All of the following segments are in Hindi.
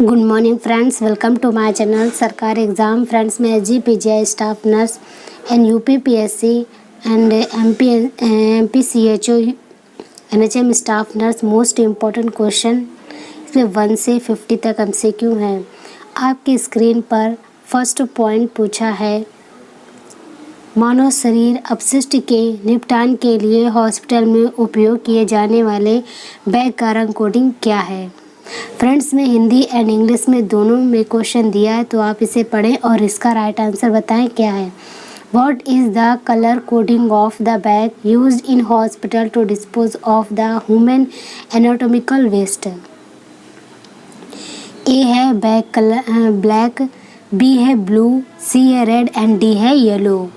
Good morning friends, welcome to my channel Sarkari exam. Friends, मैं SGPGI staff nurse and UPPSC and MPCHO NHM staff nurse. Most important question इसमें 1 से 50 तक MCQ हैं। आपकी स्क्रीन पर फर्स्ट पॉइंट पूछा है, मानव शरीर अपशिष्ट के निपटान के लिए हॉस्पिटल में उपयोग किए जाने वाले बैग का रंग कोडिंग क्या है। फ्रेंड्स, में हिंदी एंड इंग्लिश में दोनों में क्वेश्चन दिया है, तो आप इसे पढ़ें और इसका राइट आंसर बताएं क्या है। What is the colour coding of the bag used in hospital to dispose of the human anatomical waste. A है बैग कलर ब्लैक, बी है ब्लू, सी है रेड एंड डी है yellow.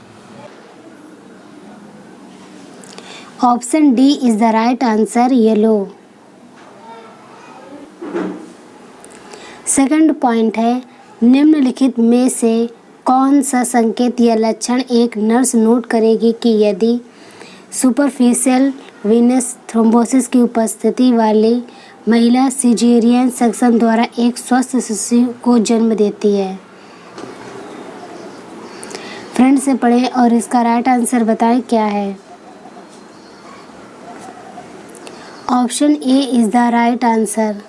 Option D is the right answer, yellow. Second point है, निम्नलिखित में से कौन सा संकेत या लक्षण एक नर्स नोट करेगी कि यदि सुपरफिशियल वीनस थ्रोम्बोसिस की उपस्थिति वाली महिला सिजेरियन सेक्शन द्वारा एक स्वस्थ शिशु को जन्म देती है। फ्रेंड से पढ़ें और इसका राइट आंसर बताएं क्या है। Option A is the right answer.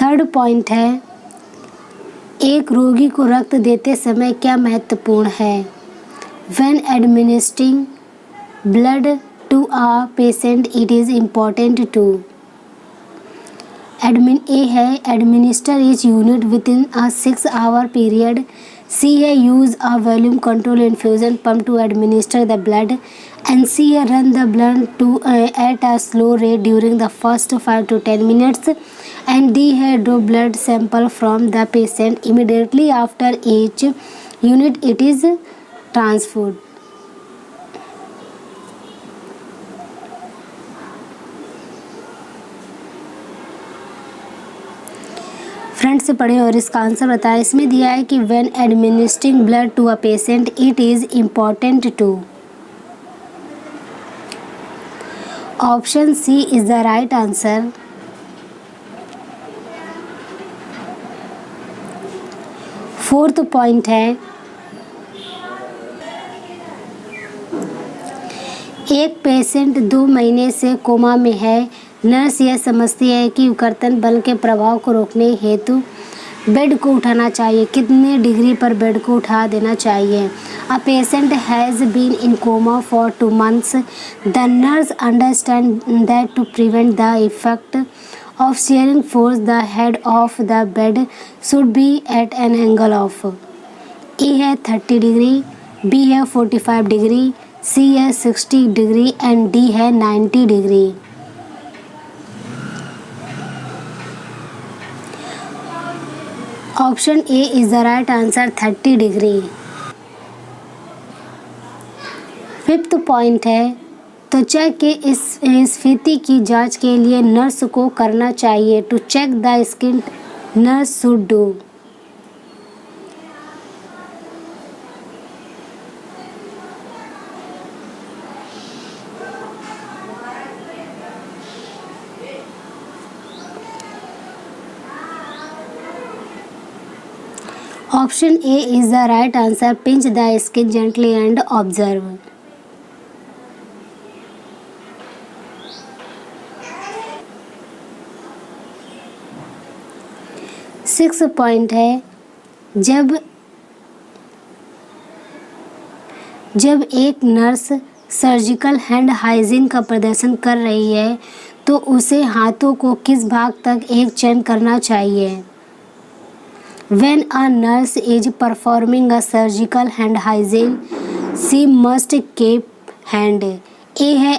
Third point है, एक रोगी को रक्त देते समय क्या महत्वपूर्ण है। When administering blood to a patient it is important to. A है administer each unit within a 6 hour period. C है use a volume control infusion pump to administer the blood. And C है run the blood to at a slow rate during the first 5 to 10 minutes। And D है draw blood sample from the patient immediately after each unit it is transferred. Friend से पढ़ें और इसका आंसर बताएं। इसमें दिया है कि when administering blood to a patient it is important to. Option C is the right answer. Fourth point है, एक पेशेंट 2 महीने से कोमा में है। नर्स यह समझती है कि कर्तन बल के प्रभाव को रोकने हेतु बेड को उठाना चाहिए। कितने डिग्री पर बेड को उठा देना चाहिए। A patient has been in coma for 2 months। The nurse understand that to prevent the effect of shearing force the head of the bed should be at an angle of। ए है 30 डिग्री, बी है 45 डिग्री, सी है 60 डिग्री एंड डी है 90 degree. Option A is the right answer, 30 degree. Fifth point है, त्वचा के इस स्फीति की जांच के लिए नर्स को करना चाहिए। To check the skin nurse should do. Option A is the right answer, pinch the skin gently and observe. Six point है, जब एक नर्स सर्जिकल हैंड हाइजीन का प्रदर्शन कर रही है तो उसे हाथों को किस भाग तक एक चयन करना चाहिए। When a nurse is performing a surgical hand hygiene she must keep hand. A है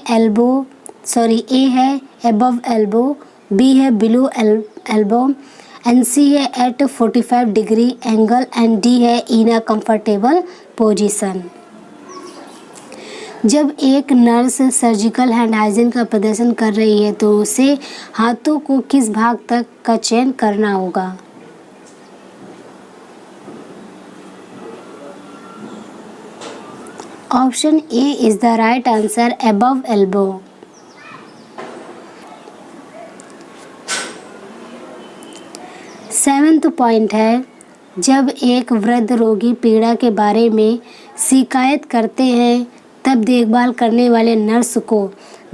अबव एल्बो, बी है बिलो एल्बो एंड सी है at 45 degree angle and D है इन अ कंफर्टेबल पोजीशन। जब एक नर्स सर्जिकल हैंड हाइजीन का प्रदर्शन कर रही है तो उसे हाथों को किस भाग तक का चयन करना होगा। Option A is the right answer, above elbow. 7th point है, जब एक वृद्ध रोगी पीड़ा के बारे में शिकायत करते हैं तब देखभाल करने वाले नर्स को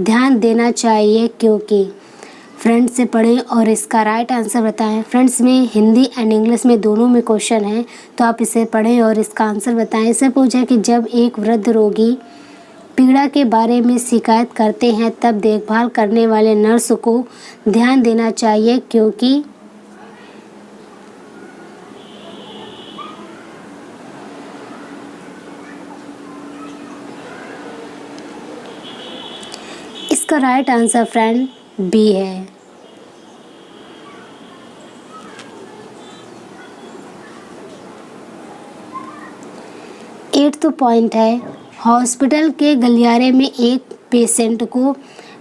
ध्यान देना चाहिए क्योंकि। फ्रेंड्स से पढ़ें और इसका राइट आंसर बताएं। फ्रेंड्स में हिंदी एंड इंग्लिश में दोनों में क्वेश्चन है, तो आप इसे पढ़ें और इसका आंसर बताएं। इसे पूछा कि जब एक वृद्ध रोगी पीड़ा के बारे में शिकायत करते हैं तब देखभाल करने वाले नर्स को ध्यान देना चाहिए क्योंकि। इसका राइट आंसर फ्रेंड बी है। एट्थ पॉइंट है, हॉस्पिटल के गलियारे में एक पेशेंट को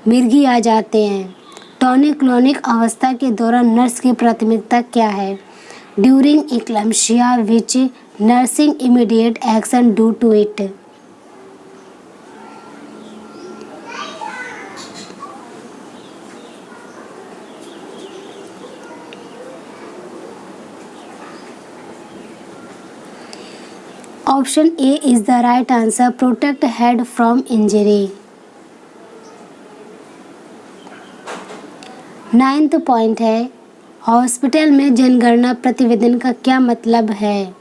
मिर्गी आ जाते हैं। टॉनिक क्लोनिक अवस्था के दौरान नर्स की प्राथमिकता क्या है? During eclampsia which nursing immediate action do to it. Option A is the right answer, protect head from injury. 9th point है, हॉस्पिटल में जनगणना प्रतिवेदन का क्या मतलब है?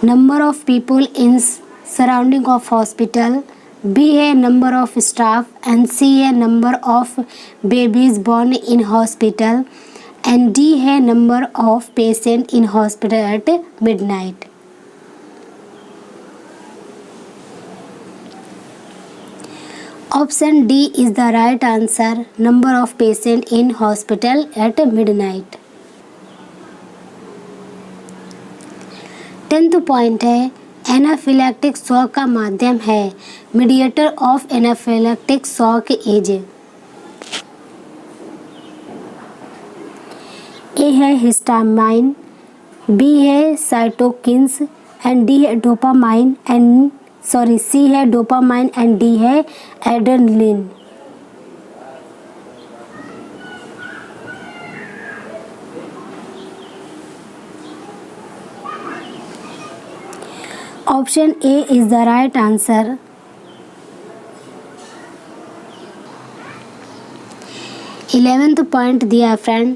Number of people in surrounding of hospital, B है number of staff and C है number of babies born in hospital and D है number of patient in hospital at midnight. Option D is the right answer, number of patient in hospital at midnight. 10th point है, एनाफिलैक्टिक शॉक का माध्यम है। Mediator of anaphylactic shock is. A है हिस्टामाइन, बी है साइटोकिन्स एंड डी है डोपामाइन एंड सी है डोपामाइन एंड डी है adrenaline. Option A is the right answer. Eleventh point दिया फ्रेंड,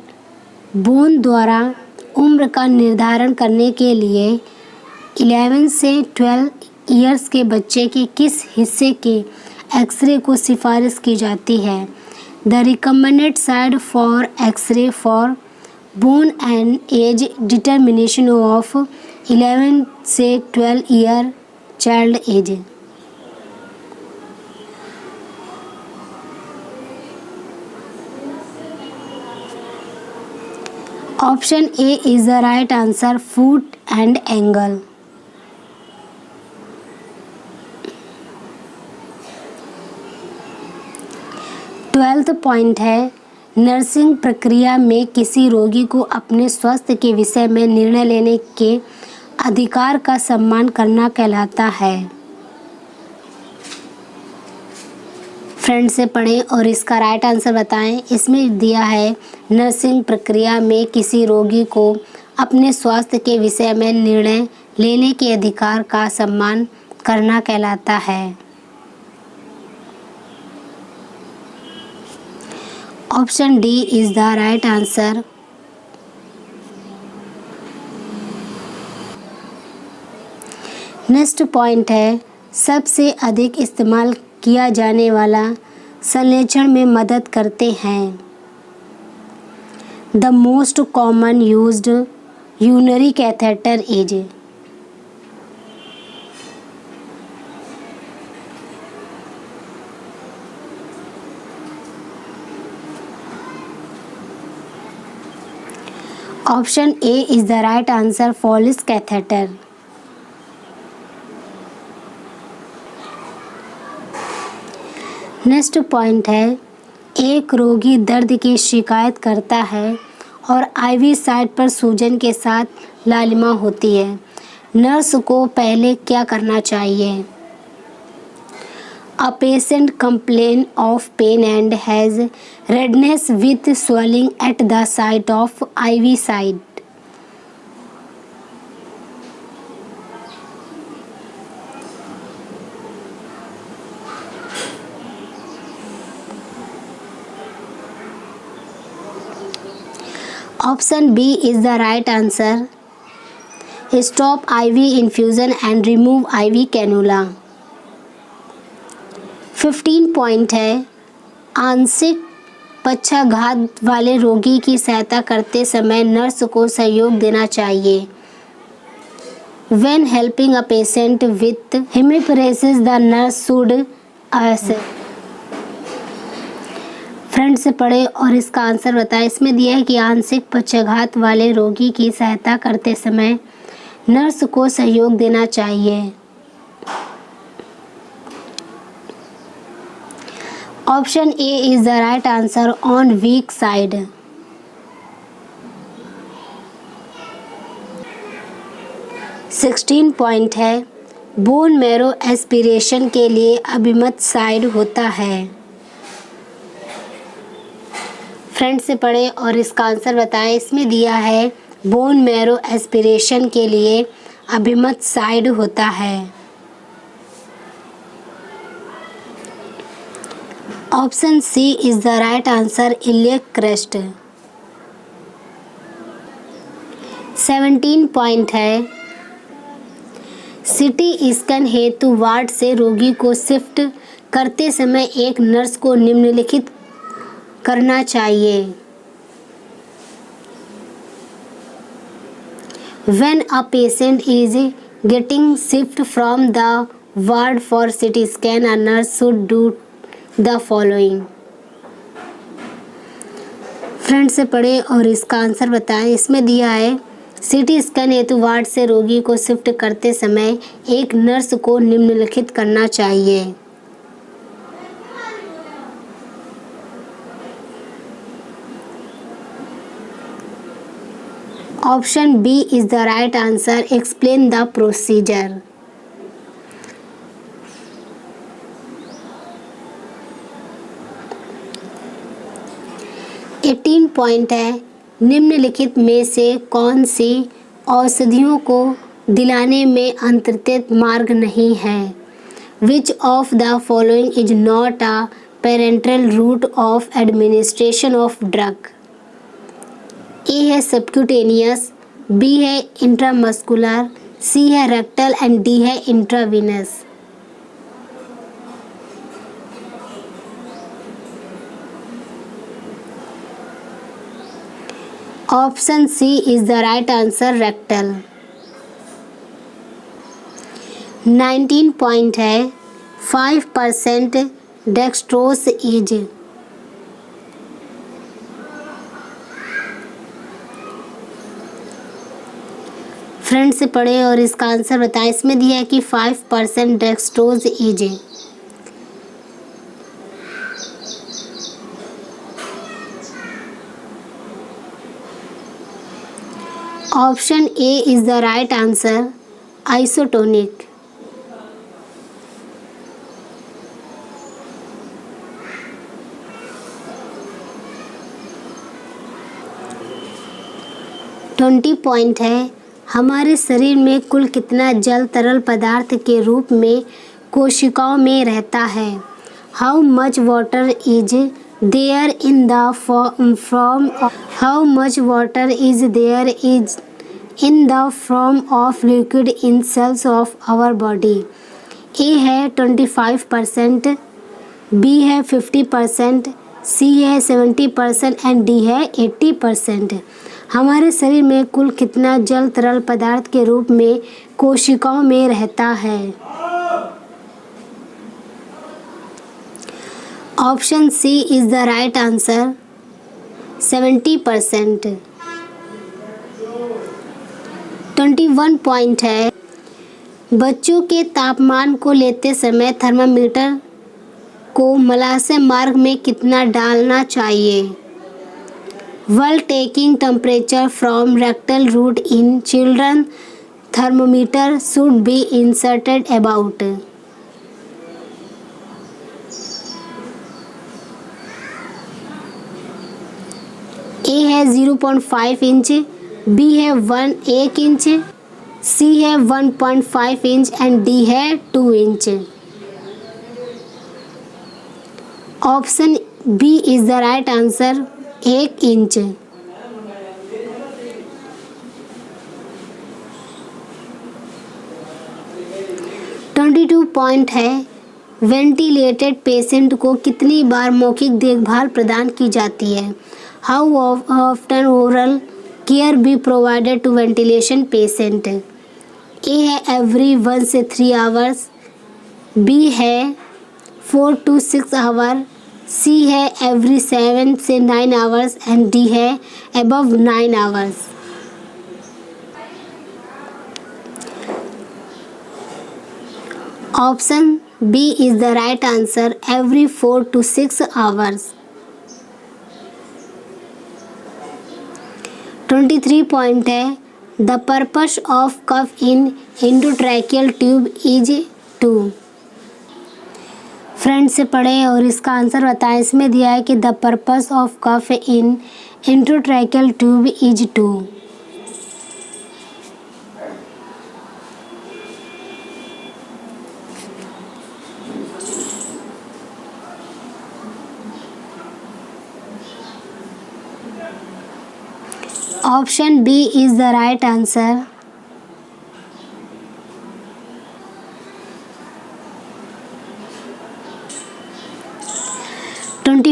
बोन द्वारा उम्र का निर्धारण करने के लिए 11 से 12 ईयर्स के बच्चे के किस हिस्से के एक्सरे को सिफारिश की जाती है? The recommended side for X ray for bone and age determination of 11 से 12 year child age. Option A is the right answer, foot and angle. Twelfth point है, नर्सिंग प्रक्रिया में किसी रोगी को अपने स्वास्थ्य के विषय में निर्णय लेने के अधिकार का सम्मान करना कहलाता है। फ्रेंड से पढ़ें और इसका राइट आंसर बताएं। इसमें दिया है, नर्सिंग प्रक्रिया में किसी रोगी को अपने स्वास्थ्य के विषय में निर्णय लेने के अधिकार का सम्मान करना कहलाता है। Option D is the right answer. Next point है, सबसे अधिक इस्तेमाल किया जाने वाला संलेखन में मदद करते हैं। The most common used urinary catheter is. Option A is the right answer, Foley catheter. Next point है, एक रोगी दर्द की शिकायत करता है और आईवी साइट पर सूजन के साथ लालिमा होती है। नर्स को पहले क्या करना चाहिए? A patient complains of pain and has redness with swelling at the site of IV site. Option B is the right answer. Stop IV infusion and remove IV cannula. 15 point है। आंशिक पक्षाघात वाले रोगी की सहायता करते समय नर्स को सहयोग देना चाहिए। When helping a patient with hemiparesis, the nurse should assist. Friend से पढ़े और इसका आंसर बताएं। इसमें दिया है कि आंशिक पक्षाघात वाले रोगी की सहायता करते समय नर्स को सहयोग देना चाहिए। Option A is the right answer on week side. Sixteen point है। बोन मैरो एस्पिरेशन के लिए अभिमत साइड होता है। फ्रेंड से पढ़े और इसका आंसर बताएं। इसमें दिया है बोन मैरो एस्पिरेशन के लिए अभिमत साइड होता है। Option C is the right answer iliac crest. 17 point है। सिटी स्कैन हेतु वार्ड से रोगी को शिफ्ट करते समय एक नर्स को निम्नलिखित करना चाहिए। When a patient is getting shift from the ward for CT scan, a nurse should do the following. Friend से पढ़े और इसका आंसर बताएं। इसमें दिया है CT स्कैन हेतु वार्ड से रोगी को शिफ्ट करते समय एक नर्स को निम्नलिखित करना चाहिए। Option B is the right answer. Explain the procedure. Eighteen point है। निम्नलिखित में से कौन सी औषधियों को दिलाने में अंतर्गत मार्ग नहीं है? Which of the following is not a parenteral route of administration of drug? A है सबक्यूटेनियस, बी है इंट्रामस्कुलर, सी है रेक्टल एंड डी है intravenous. Option C is the right answer rectal. 19 point है। 5% डेक्सट्रोज इज। फ्रेंड से पढ़े और इसका आंसर बताएं। इसमें दिया है कि 5% dextrose is. Option A is the right answer isotonic. Twenty point है। हमारे शरीर में कुल कितना जल तरल पदार्थ के रूप में कोशिकाओं में रहता है? How much water is there in the form how much water is there is in the form of liquid in cells of our body? A है 25%, बी है 50%, सी है 70% एंड डी है 80%। हमारे शरीर में कुल कितना जल तरल पदार्थ के रूप में कोशिकाओं में रहता है? Option C is the right answer 70%। 21 point है। बच्चों के तापमान को लेते समय थर्मामीटर को मलाशय मार्ग में कितना डालना चाहिए? While taking temperature from rectal route in children, thermometer should be inserted about ए है 0.5 इंच, बी है 1 इंच, सी है 1.5 इंच एंड डी है 2 inch. Option B is the right answer, 1 inch. 22 point है, वेंटिलेटेड पेशेंट को कितनी बार मौखिक देखभाल प्रदान की जाती है? How often oral care be provided to ventilation patient? A है एवरी 1 से 3 आवर्स, बी है 4 to 6 आवर, सी है एवरी 7 से 9 आवर्स एंड डी है above 9 hours. Option B is the right answer, every 4 to 6 hours. 23 point है, the purpose of cuff in endotracheal tube is to. Friend से पढ़े और इसका आंसर बताएं। इसमें दिया है कि the purpose of cuff in endotracheal tube is to. Option B is the right answer.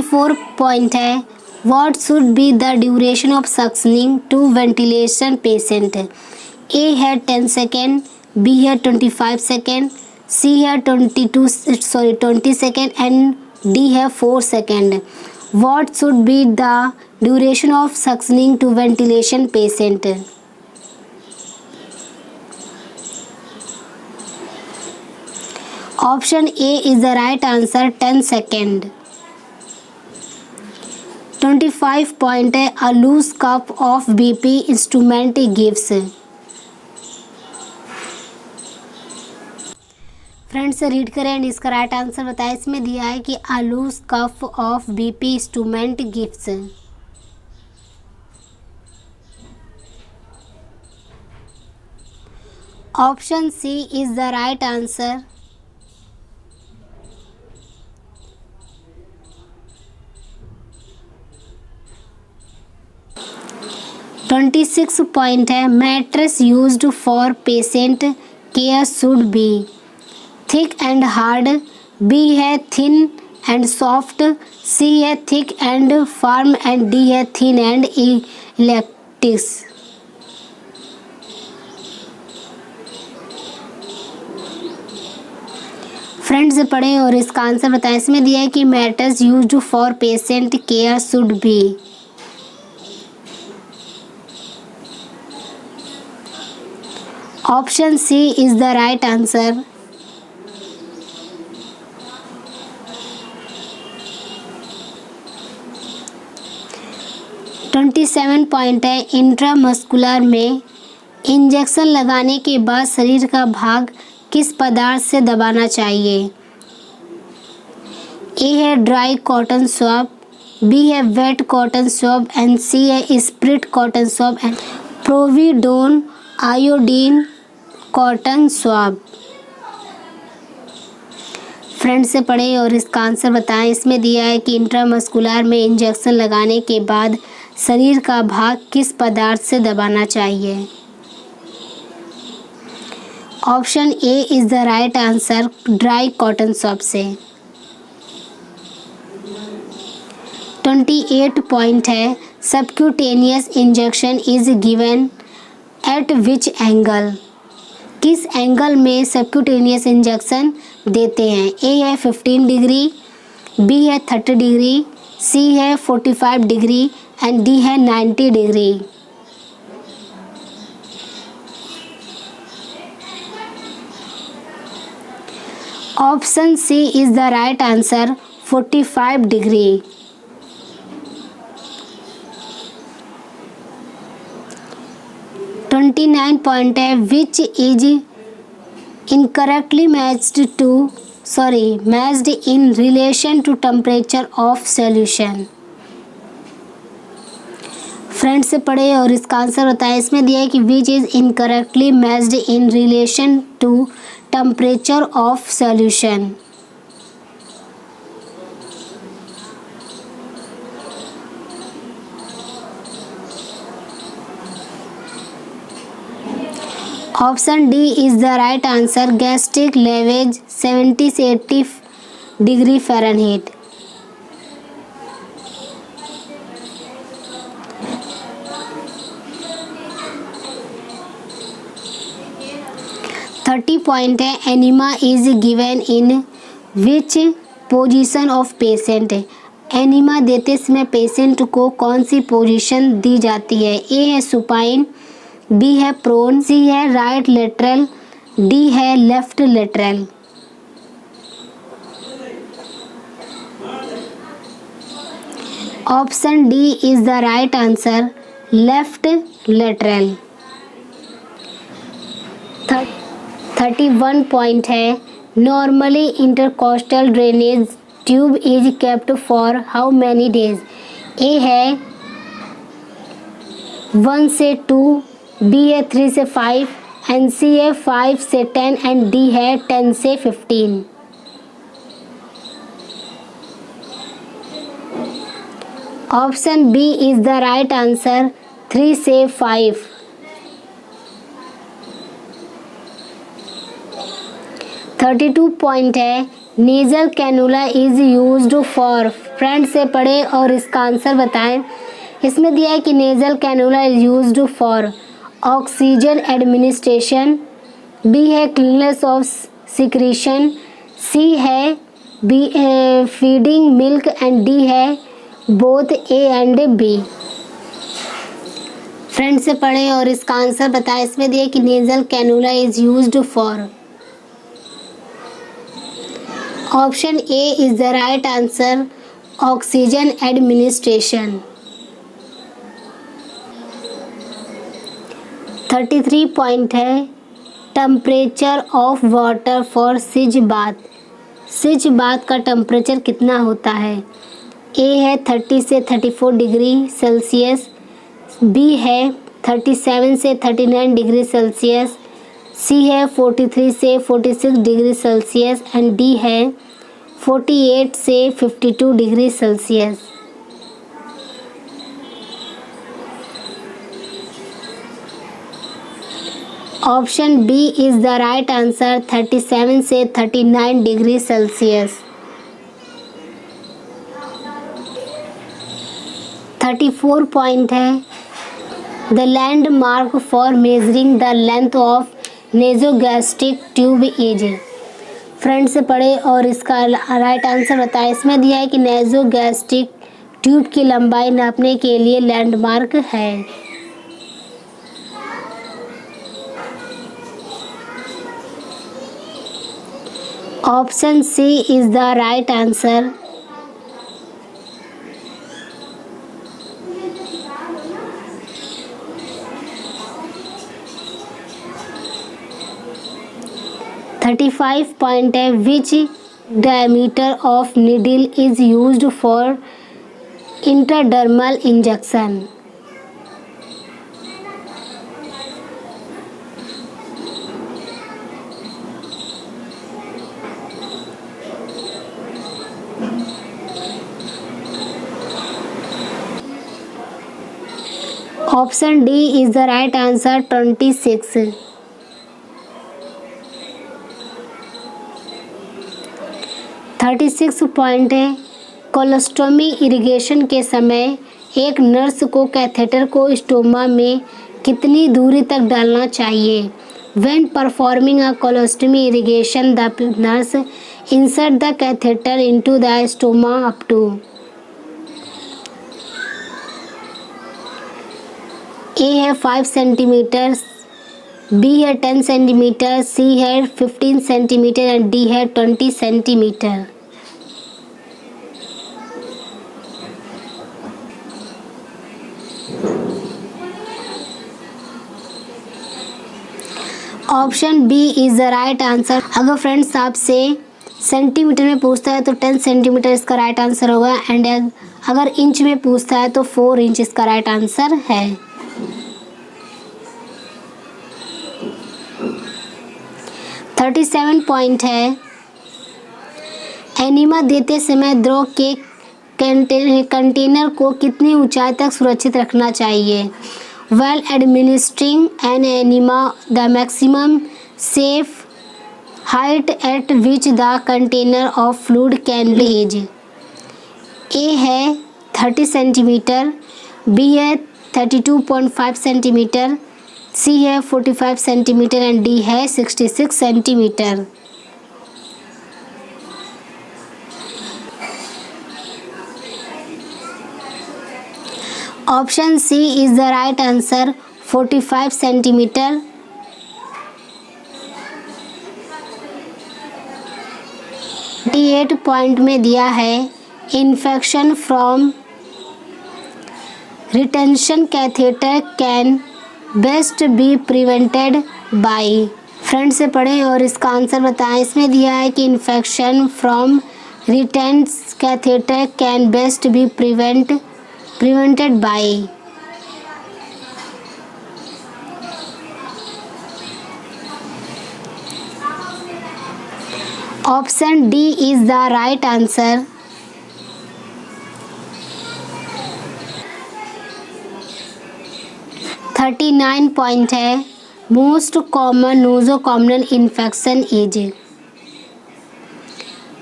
Four point है, what should be the duration of suctioning to ventilation patient? A है 10 सेकेंड, बी है 25 सेकेंड, सी है 20 सेकेंड एंड डी है 4 second. What should be the duration of suctioning to ventilation patient? Option A is the right answer, 10 second. 25 point है, a loose cup of BP instrument gives. Friends read करें एंड इसका राइट आंसर बताएं। इसमें दिया है कि a loose cup of BP instrument gives. Option C is the right answer. Twenty 26 point है, mattress used for patient care should be thick and hard, B है थिन एंड सॉफ्ट, सी है thick and firm and D है थिन एंड इलेक्टिस। फ्रेंड्स पढ़ें और इसका आंसर बताएं। इसमें दिया है कि mattress used for patient care should be. Option C is the right answer. Twenty 27 point है, इंट्रामस्कुलर में इंजेक्शन लगाने के बाद शरीर का भाग किस पदार्थ से दबाना चाहिए? ए है ड्राई कॉटन स्वैब, बी है wet cotton swab and C है spirit cotton swab and povidone iodine cotton swab. Friends से पढ़ें और इसका आंसर बताएं। इसमें दिया है कि इंट्रामस्कुलर में इंजेक्शन लगाने के बाद शरीर का भाग किस पदार्थ से दबाना चाहिए? Option A is the right answer, dry cotton swab से। 28 पॉइंट है, subcutaneous injection is given at which angle? किस एंगल में सबक्यूटेनियस इंजेक्शन देते हैं? ए है 15 डिग्री, बी है 30 डिग्री, सी है 45 डिग्री एंड डी है 90 degree. Option C is the right answer, 45 degree. Twenty 29 point है, which is incorrectly matched in relation to temperature of solution? Friends से पढ़े और इसका आंसर बताएं। इसमें दिया है कि which is incorrectly matched in relation to temperature of solution. Option D is the right answer. Gastric lavage 70 से 80 डिग्री फ़ारेनहीट। थर्टी पॉइंट है। Enema is given in which position of patient. Enema देते समय पेशेंट को कौन सी पोजीशन दी जाती है? ए है सुपाइन, बी है प्रोन, सी है राइट लेटरल, डी है left lateral. Option D is the right answer, left lateral. 31 point है। Normally intercostal drainage tube is kept for how many days? A है 1 से 2, बी है 3 से 5, एंड सी है 5 से 10 एंड डी है 10 से 15। Option B is the right answer, 3 से 5। 32 पॉइंट है। Nasal cannula is used for. Friend से पढ़े और इसका आंसर बताएं। इसमें दिया है कि nasal cannula is used for oxygen administration, B है क्लीननेस ऑफ सिक्रीशन, सी है B feeding milk and D है both A and B. Friend से पढ़े और इसका आंसर बताएं। इसमें दिया कि nasal cannula is used for. Option A is the right answer, oxygen administration. 33 point है। टेम्परेचर ऑफ वाटर फॉर सिज बाथ। सिज बाथ का टेम्परेचर कितना होता है? ए है 30 से 34 डिग्री सेल्सियस, बी है 37 से 39 डिग्री सेल्सियस, सी है 43 से 46 डिग्री सेल्सियस एंड डी है 48 से 52 degree Celsius. Option B is the right answer, 37 से 39 डिग्री सेल्सियस। 34 पॉइंट है। The landmark for measuring the length of nasogastric tube is. Friend से पढ़े और इसका राइट आंसर बताएं। इसमें दिया है कि नेजोगैस्ट्रिक ट्यूब की लंबाई नापने के लिए लैंडमार्क है। Option C is the right answer. (35) point है। Which diameter of needle is used for intradermal injection? Option D is the right answer, 26। 36 point है। कोलोस्टोमी इरिगेशन के समय एक नर्स को कैथेटर को स्टोमा में कितनी दूरी तक डालना चाहिए? When performing a colostomy irrigation the nurse insert the catheter into the stoma up to. A है 5 सेंटीमीटर, बी है 10 सेंटीमीटर, सी है 15 सेंटीमीटर एंड डी है 20 centimetre. Option B is the right answer. अगर फ्रेंड्स आपसे सेंटीमीटर में पूछता है तो 10 सेंटीमीटर इसका राइट आंसर होगा, एंड अगर इंच में पूछता है तो 4 इंच इसका राइट आंसर है। 37 पॉइंट है, एनीमा देते समय द्रव के कंटेनर को कितनी ऊंचाई तक सुरक्षित रखना चाहिए? While administering an enema, the maximum safe height at which the container of fluid can reach. A है 30 सेंटीमीटर, B है 32.5 सेंटीमीटर, C है 45 सेंटीमीटर एंड D है 66 centimetre. Option C is the right answer, 45 centimetre. Eight point में दिया है infection from retention catheter can best be prevented by. Friend से पढ़ें और इसका आंसर बताएं। इसमें दिया है कि infection from retention catheter can best be prevented by। Option D is the right answer. 39 point है, most common nosocomial infection is.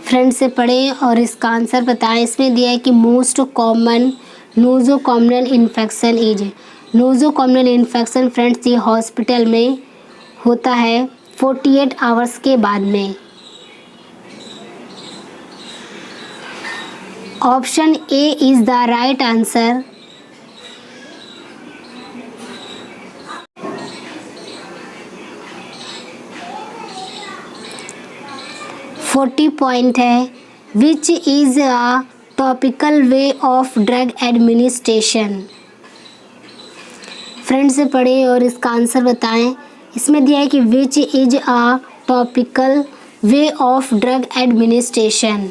Friend से पढ़ें और इसका आंसर बताएं। इसमें दिया है कि most common nosocomial infection is. Nosocomial infection friends ये हॉस्पिटल में होता है 48 आवर्स के बाद में। Option A is the right answer. Forty point है, which is a topical way of drug administration. Friend से पढ़ें और इसका आंसर बताएं। इसमें दिया है कि विच is a topical way of drug administration.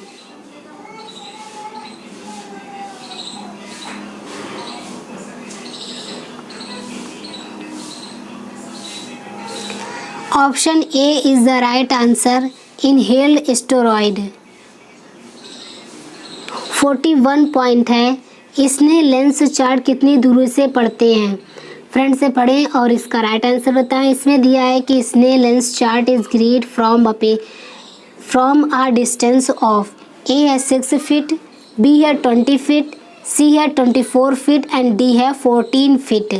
Option A is the right answer, inhaled steroid. 41 point है, इसने लेंस चार्ट कितनी दूरी से पढ़ते हैं। फ्रेंड से पढ़ें और इसका राइट आंसर बताएं। इसमें दिया है कि Snellen's chart is grade from a distance of. A है 6 फीट, बी है 20 फीट, सी है 24 फीट एंड डी है 14 feet.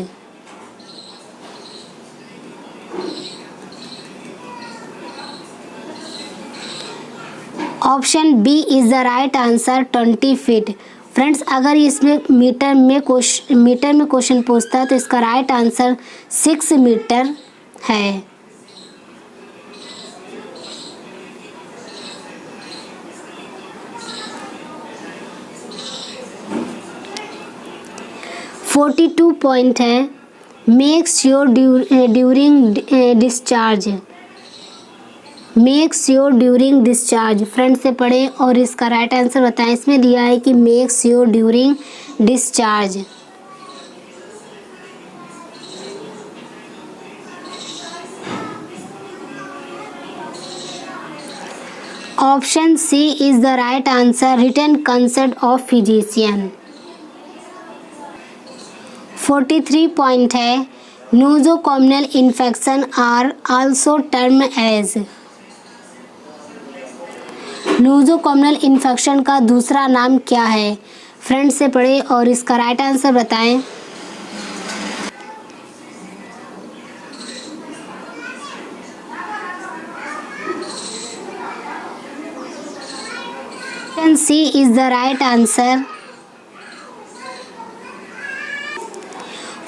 Option B is the right answer, 20 feet. Friends अगर इसमें मीटर में क्वेश्चन पूछता है तो इसका राइट आंसर 6 मीटर है। फोर्टी 42 पॉइंट है, make sure during discharge. Make sure during discharge. Friend से पढ़ें और इसका राइट आंसर बताएं। इसमें दिया है कि make sure during discharge. Option C is the right answer, written consent of physician. 43 point है, nosocomial infection are also term as. Nosocomial infection का दूसरा नाम क्या है। फ्रेंड से पढ़ें और इसका राइट आंसर बताएं। Option C is the right answer.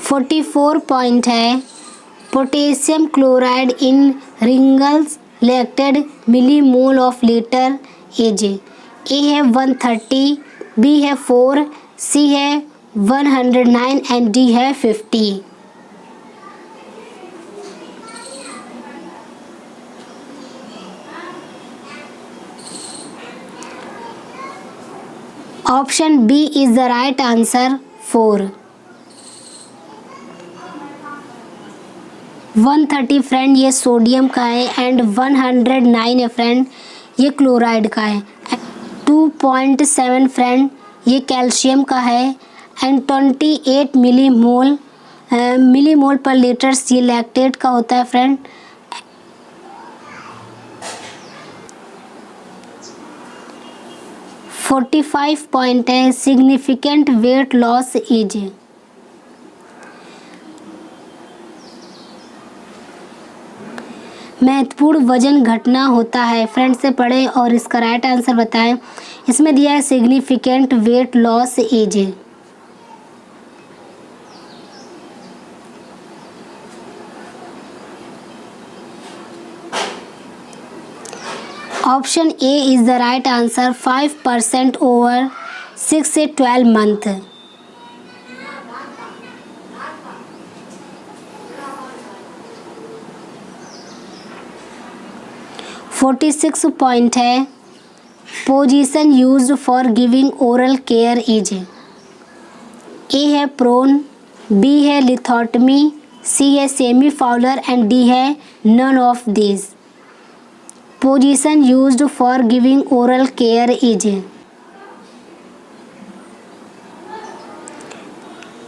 44 point है, potassium chloride in Ringer's lactated millimole of litre as. A है 130, बी है 4, सी है 109 एंड डी है 50। Option B is the right answer 4। 130 friend ये सोडियम का है एंड 109 है फ्रेंड ये क्लोराइड का है। 2.7 फ्रेंड ये कैल्शियम का है एंड 28 मिलीमोल पर लीटर्स ये लैक्टेट का होता है फ्रेंड। 45 पॉइंट है सिग्निफिकेंट वेट लॉस इज। महत्वपूर्ण वजन घटना होता है। फ्रेंड से पढ़ें और इसका राइट आंसर बताएं। इसमें दिया है significant weight loss as. Option A is the right answer 5% over 6 से 12 मंथ। (46 पॉइंट है position used for giving oral care is. A है प्रोन, बी है लिथोटमी, सी है सेमी फाउलर एंड डी है none of this. Position used for giving oral care is.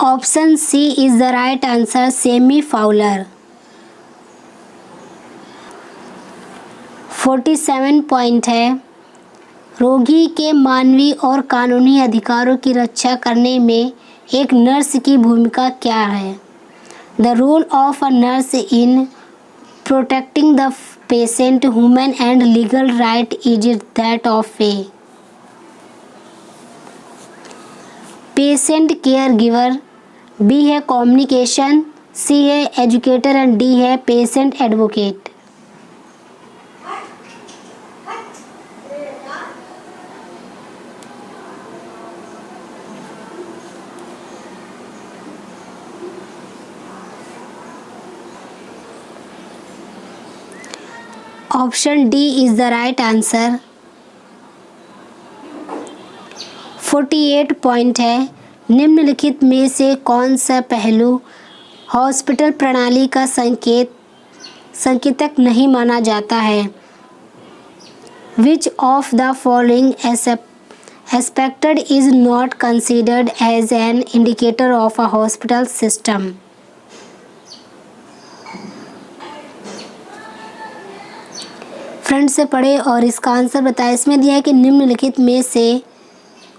Option C is the right answer semi Fowler. 47 point है रोगी के मानवीय और कानूनी अधिकारों की रक्षा करने में एक नर्स की भूमिका क्या है। The role of a nurse in protecting the patient human and legal right is that of a patient care giver, B है कम्युनिकेशन, सी है एजुकेटर एंड डी है patient advocate. Option D is the right answer. 48 point है निम्नलिखित में से कौन सा पहलू हॉस्पिटल प्रणाली का संकेतक नहीं माना जाता है। Which of the following expected is not considered as an indicator of a hospital system. Friend से पढ़े और इसका आंसर बताएं। इसमें दिया है कि निम्नलिखित में से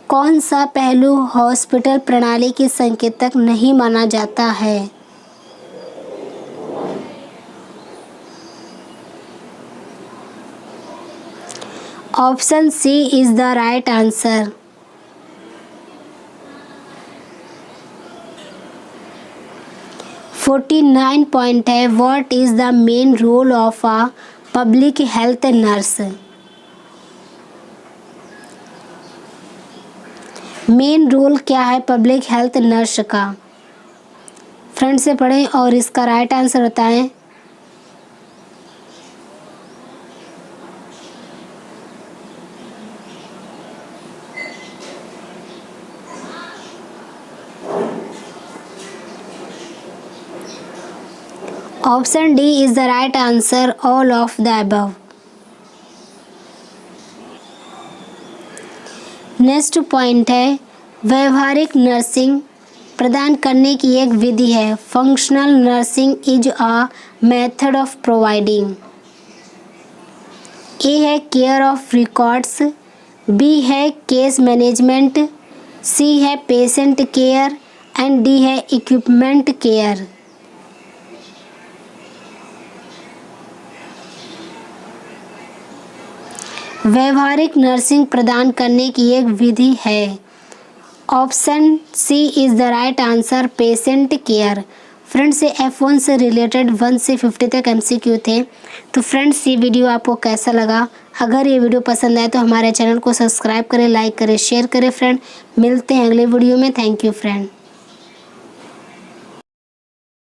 कौन सा पहलू हॉस्पिटल प्रणाली के संकेतक नहीं माना जाता है। Option C is the right answer. (49 point है what is the main role of a public health nurse. Main role क्या है पब्लिक हेल्थ नर्स का। फ्रेंड से पढ़ें और इसका राइट आंसर बताएं। Option D is the right answer all of the above. Next point है व्यवहारिक नर्सिंग प्रदान करने की एक विधि है। Functional nursing is a method of providing. A है केयर ऑफ रिकॉर्ड्स, बी है केस मैनेजमेंट, सी है पेशेंट केयर एंड डी है इक्विपमेंट केयर। व्यवहारिक नर्सिंग प्रदान करने की एक विधि है। Option C is the right answer patient care. Friends से F1 से रिलेटेड 1 से 50 तक MCQ थे। तो फ्रेंड्स ये वीडियो आपको कैसा लगा। अगर ये वीडियो पसंद आए तो हमारे चैनल को सब्सक्राइब करें, लाइक करें, शेयर करें। फ्रेंड मिलते हैं अगले वीडियो में। Thank you friend.